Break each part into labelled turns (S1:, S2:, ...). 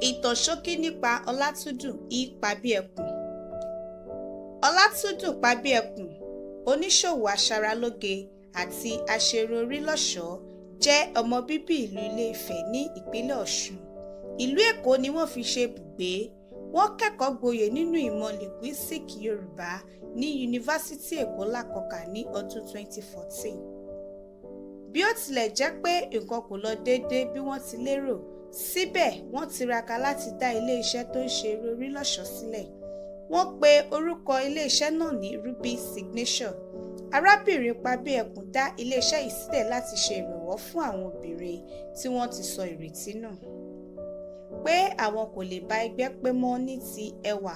S1: Ìtàn ṣókí nípa Olatundun Pabiekun. Olatundun Pabiekun, oníṣòwò aṣaralóge àti aṣerunlọ́ṣọ̀ọ́, jẹ́ ọmọ bíbí ìlú Ile-Ife ní ìpínlẹ̀ Ọ̀ṣun. Ìlú Èkó ni wọ́n fi ṣe ibùgbé. Wọ́n kẹ́kọ̀ọ́ gboyè nínú ìmọ̀ Linguistics Yorùbá ní Yunifásítì Èkó Lákọ̀ọ́kà ní ọdún 2014. Bí ó tilẹ̀ jẹ́ pé nǹkan kò lọ déédéé bí wọ́n ti lérò, síbẹ̀ wọ́n tiraka láti dá ilé-iṣẹ́ tó ń ṣe ìròrí-lọ́ṣọ̀ọ́ sílẹ̀. Wọ́n pe orúkọ ilé-iṣẹ́ náà ní Rubbies Signature. Arábìnrin Pabiekun dá ilé-iṣẹ́ yìí sílẹ̀ láti ṣe ìrànwọ́ fún àwọn obìnrin tí wọ́n ti sọ ìrètí nù, pé àwọn kò lè bá ẹgbẹ́ pé mọ́ ní ti ẹwà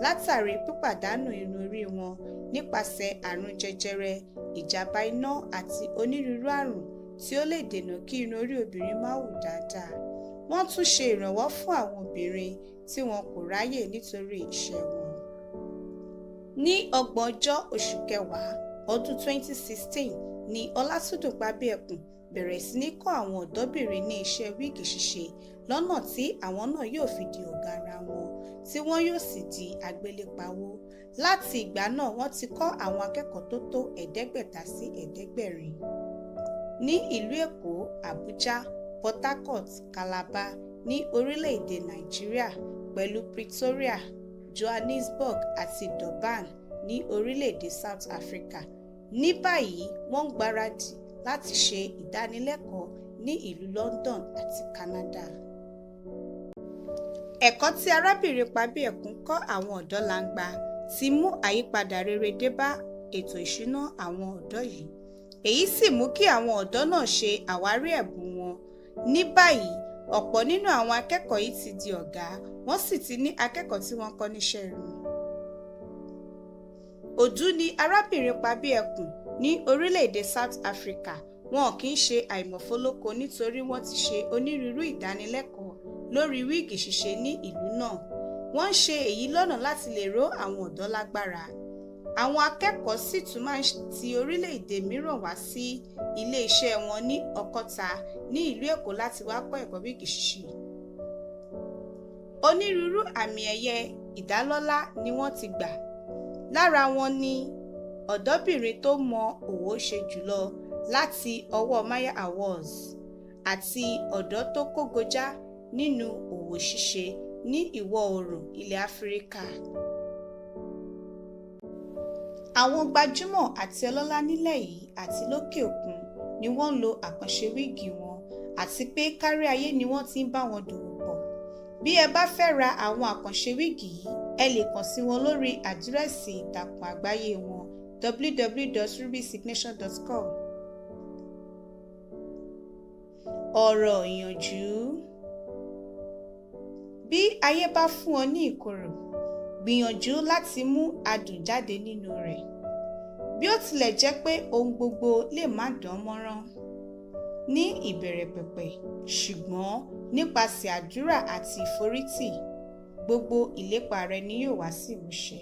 S1: látàrí pípàdánù irun orí wọn nípasẹ̀ àrùn jẹjẹrẹ, ìjàmbá iná àti onírúurú àrùn tí ó lè dènà kí irun orí obìnrin má hù dáadáa. Wọ́n tún ṣe ìrànwọ́ fún àwọn obìnrin tí wọn kò ráyè nítorí iṣẹ́ wọn. Ní ọgbọ̀njọ́ oṣù kẹwàá ọdún 2016 ni Olatundun Pabiekun bẹ̀rẹ̀ sí ní kọ́ àwọn ọ̀dọ́bìnrin ní iṣẹ́ wíìgì ṣíṣe lọ́nà tí àwọn náà yóò fi di ọ̀gá ara wọn, tí wọ́n yóò sì di àgbélépawó. Láti ìgbà náà wọ́n ti kọ́ àwọn akẹ́kọ̀ọ́ tó tó 500 sí 700 ní ìlú Èkó, Abuja, Port Harcourt, Calabar ní orílẹ̀-èdè Nàìjíríà, pẹ̀lú Pretoria, Johannesburg àti Durban ní orílẹ̀-èdè South Africa. Ní báyìí wọ́n ń gbáradì láti ṣe ìdánilẹ́kọ̀ọ́ ní ìlú London àti Canada. Ẹ̀kọ́ tí arábìnrin Pabiekun kọ́ àwọn ọ̀dọ́ langba ti mú àyípadà rere dé bá ètò ìṣúná àwọn ọ̀dọ́ yìí. Èyí sì mú kí àwọn ọ̀dọ́ náà ṣe àwárí ẹ̀bùn wọn. Ní báyìí, ọ̀pọ̀ nínú àwọn akẹ́kọ̀ọ́ yìí ti di ọ̀gá, wọ́n sì ti ní akẹ́kọ̀ọ́ tí wọ́n kọ́ níṣẹ́ irun. Òdú ni arábìnrin Pabiekun ní orílẹ̀-èdè South Africa. Wọn kì í ṣe àìmọ̀fólóko nítorí wọ́n ti ṣe onírúurú ìdánilẹ́kọ̀ọ́ lórí wíìgì ṣíṣe ní ìlú náà. Wọ́n ń ṣe èyí lọ́nà láti lè ró àwọn ọ̀dọ́ lágbára. Àwọn akẹ́kọ̀ọ́ sì tún máa ń ti orílẹ̀-èdè mìíràn wá sí ilé-iṣẹ́ wọn ní Ọ̀kọ̀tà ní ìlú Èkó láti wá kọ́ ẹ̀kọ́ wíìgì ṣíṣe. Onírúurú àmì ẹ̀yẹ ìdálọ́lá ni wọ́n ti gbà. Lára wọn ni ọ̀dọ́bìnrin tó mọ òwò ṣe jùlọ láti ọwọ́ Maya Awards àti ọ̀dọ́ tó kógojá nínú òwò ṣíṣe ní ìwọ̀ oòrùn ilẹ̀ Áfíríkà. Àwọn gbajúmọ̀ àti ọlọ́lá nílẹ̀ yìí àti lókè òkun ni wọ́n ń lo àkànṣe wíìgì wọn, àti pé kárí ayé ni wọ́n ti ń bá wọn dòwò pọ̀. Bí ẹ bá fẹ́ ra àwọn àkànṣe wíìgì yìí, ẹ lè kàn sí wọn lórí àdírẹ́sì ìtàkùn àgbáyé wọn www.rubbiesignature.com. Ọ̀rọ̀ ìyànjú: bí ayé bá fún ọ ní ìkorò, gbìyànjú láti mú adùn jáde nínú rẹ̀. Bí ó tilẹ̀ jẹ́ pé ohun gbogbo lè má dán mọ́rán ní ìbẹ̀rẹ̀ pẹ̀pẹ̀, ṣùgbọ́n nípasẹ̀ àdúrà àti ìforítì, gbogbo ìlépa rẹ ni yóò wá sí ìmúṣẹ.